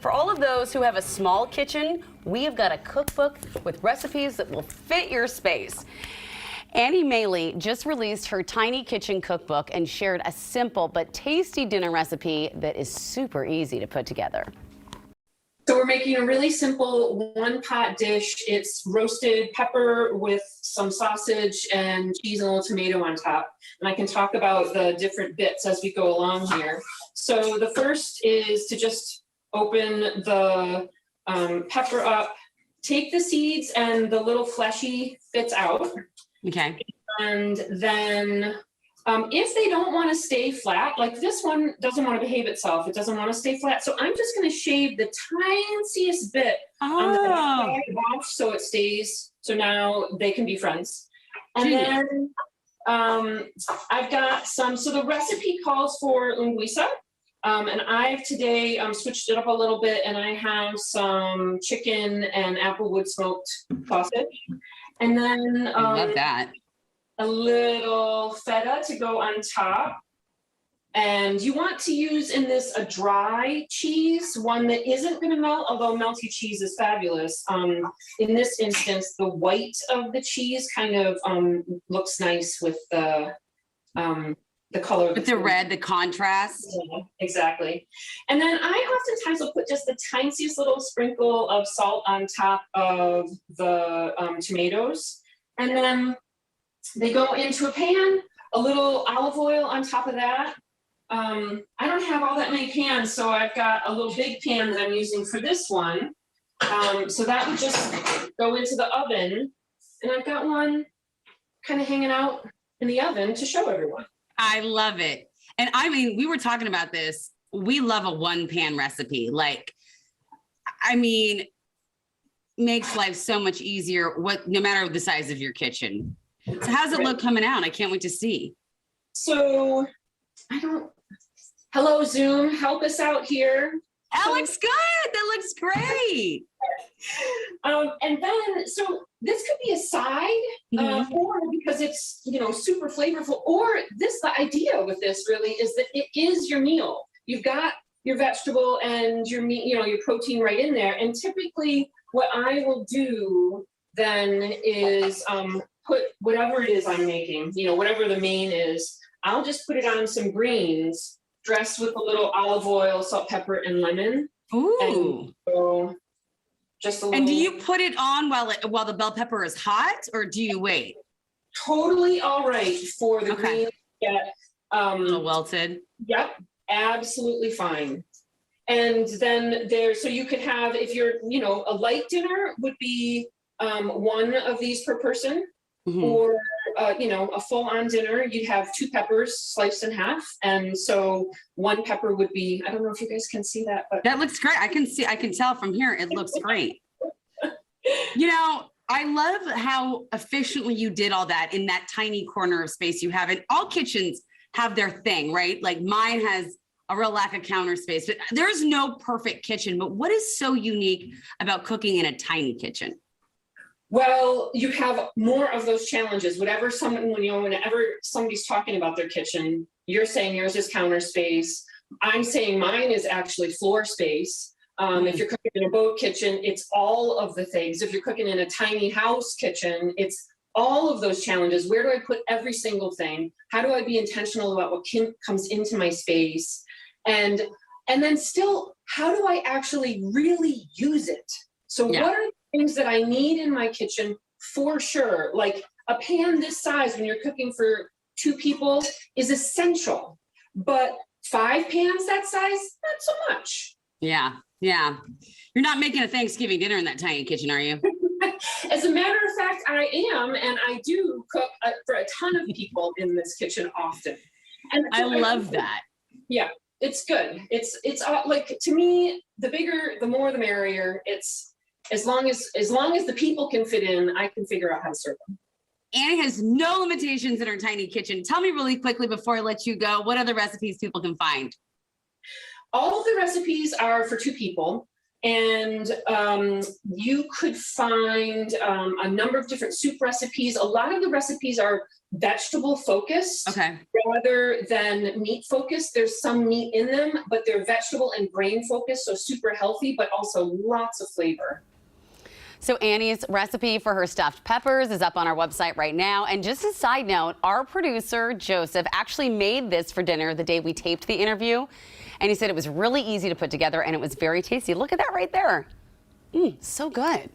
For all of those who have a small kitchen, we have got a cookbook with recipes that will fit your space. Mahle just released her tiny kitchen cookbook and shared a simple but tasty dinner recipe that is super easy to put together. So we're making a really simple one-pot dish. It's roasted pepper with some sausage and cheese and a little tomato on top. And I can talk about the different bits as we go along here. So the first is to just open the pepper up, take the seeds and the little fleshy bits out. Okay. And then if they don't want to stay flat, like this one doesn't want to behave itself, it doesn't want to stay flat. So I'm just going to shave the tiniest bit on the side off so it stays. So now they can be friends. And then I've got some, so the recipe calls for linguiça. And I've today switched it up a little bit, and I have some chicken and applewood smoked sausage. And then I love that. A little feta to go on top. And you want to use in this a dry cheese, one that isn't going to melt, although melty cheese is fabulous. In this instance, the white of the cheese kind of looks nice with the color. With the red, the contrast. Yeah, exactly. And then I oftentimes will put just the tiniest little sprinkle of salt on top of the tomatoes. And then they go into a pan, a little olive oil on top of that. I don't have all that many pans, so I've got a little big pan that I'm using for this one. So that would just go into the oven. And I've got one kind of hanging out in the oven to show everyone. I love it. And I mean, we were talking about this. We love a one pan recipe. Like, I mean, makes life so much easier, no matter the size of your kitchen. So how's it look coming out? I can't wait to see. So hello Zoom, help us out here. That looks good. That looks great. And then, so this could be a side, or because it's, super flavorful, or the idea with this really is that it is your meal. You've got your vegetable and your meat, your protein right in there. And typically what I will do then is put whatever it is I'm making, whatever the main is, I'll just put it on some greens dressed with a little olive oil, salt, pepper, and lemon. Ooh. And so just a little. And do you put it on while the bell pepper is hot, or do you wait? Totally all right for the greens to get a little wilted. Yep, absolutely fine. And then so you could have, if you're, a light dinner would be one of these per person. Or, a full-on dinner, you'd have 2 peppers sliced in half. And so 1 pepper would be, I don't know if you guys can see that, but that looks great. I can tell from here, it looks great. I love how efficiently you did all that in that tiny corner of space you have. And all kitchens have their thing, right? Like mine has a real lack of counter space, but there's no perfect kitchen. But what is so unique about cooking in a tiny kitchen? Well, you have more of those challenges. Whenever somebody's talking about their kitchen, you're saying yours is counter space. I'm saying mine is actually floor space. If you're cooking in a boat kitchen, it's all of the things. If you're cooking in a tiny house kitchen, it's all of those challenges. Where do I put every single thing? How do I be intentional about what comes into my space? And then still, how do I actually really use it? So what are things that I need in my kitchen for sure? Like a pan this size when you're cooking for 2 people is essential, but 5 pans that size, not so much. Yeah. You're not making a Thanksgiving dinner in that tiny kitchen, are you? As a matter of fact, I am, and I do cook for a ton of people in this kitchen often. And I love that. Yeah, it's good. It's like, to me, the bigger, the more, the merrier. It's as long as the people can fit in, I can figure out how to serve them. Annie has no limitations in her tiny kitchen. Tell me really quickly before I let you go, what other recipes people can find? All of the recipes are for 2 people. And you could find a number of different soup recipes. A lot of the recipes are vegetable focused rather than meat focused. There's some meat in them, but they're vegetable and grain focused, so super healthy, but also lots of flavor. So Annie's recipe for her stuffed peppers is up on our website right now. And just a side note, our producer, Joseph, actually made this for dinner the day we taped the interview. And he said it was really easy to put together and it was very tasty. Look at that right there. So good.